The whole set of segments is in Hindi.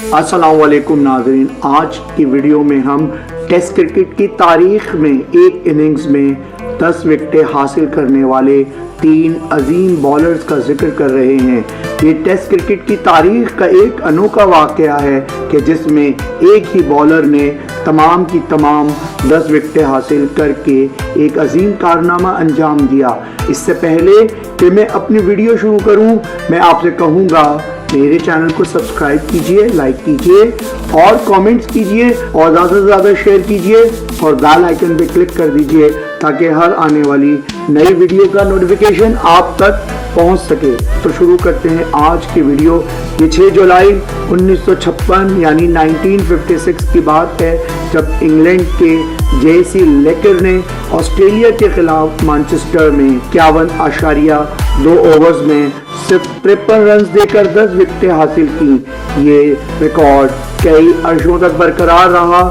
अस्सलाम वालेकुम नाज़रीन, आज की वीडियो में हम टेस्ट क्रिकेट की तारीख में एक इनिंग्स में 10 विकेटें हासिल करने वाले 3 अजीम बॉलर्स का जिक्र कर रहे हैं। ये टेस्ट क्रिकेट की तारीख का एक अनोखा वाक़या है कि जिसमें एक ही बॉलर ने तमाम की तमाम 10 विकेटें हासिल करके एक अजीम कारनामा अंजाम दिया। इससे पहले कि मैं अपनी वीडियो शुरू करूं, मैं आपसे कहूँगा मेरे चैनल को सब्सक्राइब कीजिए, लाइक कीजिए और कमेंट्स कीजिए और ज़्यादा से ज़्यादा शेयर कीजिए और बेल आइकन पे क्लिक कर दीजिए ताकि हर आने वाली नई वीडियो का नोटिफिकेशन आप तक पहुंच सके। तो शुरू करते हैं आज की वीडियो। ये 6 जुलाई 1956 यानी 1956 की बात है, जब इंग्लैंड के जेसी लेकर ने ऑस्ट्रेलिया के खिलाफ मैनचेस्टर में 51.2 ओवर्स में सिर्फ 53 रन देकर 10 विकेटें हासिल की। ये रिकॉर्ड कई अर्शों तक बरकरार रहा,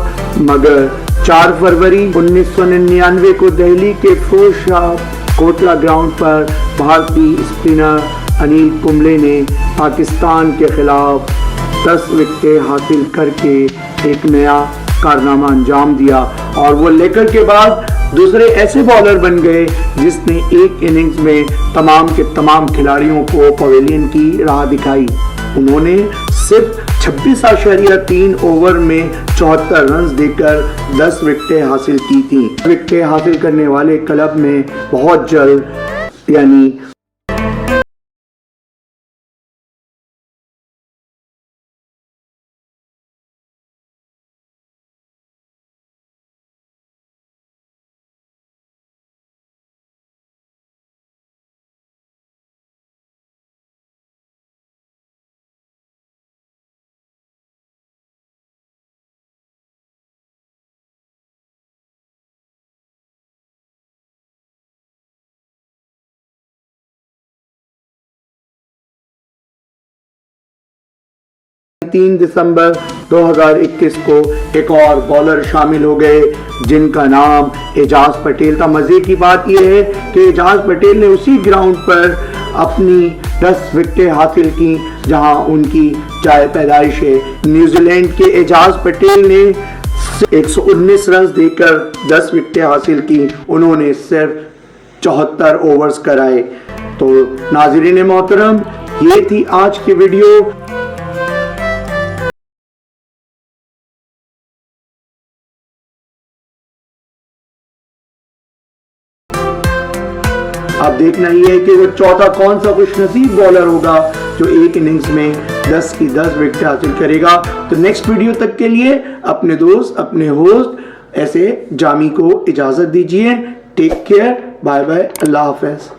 मगर 4 फरवरी 1999 को दिल्ली के फिरोज शाह कोटला ग्राउंड पर भारतीय स्पिनर अनिल कुंबले ने पाकिस्तान के खिलाफ 10 विकेटें हासिल करके एक नया कारनामा अंजाम दिया और वो लेकर के बाद दूसरे ऐसे बॉलर बन गए जिसने एक इनिंग्स में तमाम के तमाम खिलाड़ियों को पवेलियन की राह दिखाई। उन्होंने सिर्फ 26.3 ओवर में 74 रन देकर 10 विकेटें हासिल की थी। विकेटें हासिल करने वाले क्लब में बहुत जल्द यानी दिसंबर 2021 को एक और बॉलर शामिल हो गए जिनका नाम एजाज पटेल था। मजे की बात यह है कि एजाज पटेल ने उसी ग्राउंड पर अपनी 10 विकेटें हासिल की जहां उनकी जाए पैदाइश है। न्यूजीलैंड के एजाज पटेल ने 119 रन देकर 10 विकेटें हासिल की। उन्होंने सिर्फ 74 ओवर्स कराए। तो नाज़रीन मोहतरम, ये थी आज की वीडियो। अब देखना ही है कि वो चौथा कौन सा खुशनसीब बॉलर होगा जो एक इनिंग्स में 10 की 10 विकेट हासिल करेगा। तो नेक्स्ट वीडियो तक के लिए अपने दोस्त, अपने होस्ट ऐसे जामी को इजाजत दीजिए। टेक केयर, बाय बाय, अल्लाह हाफिज।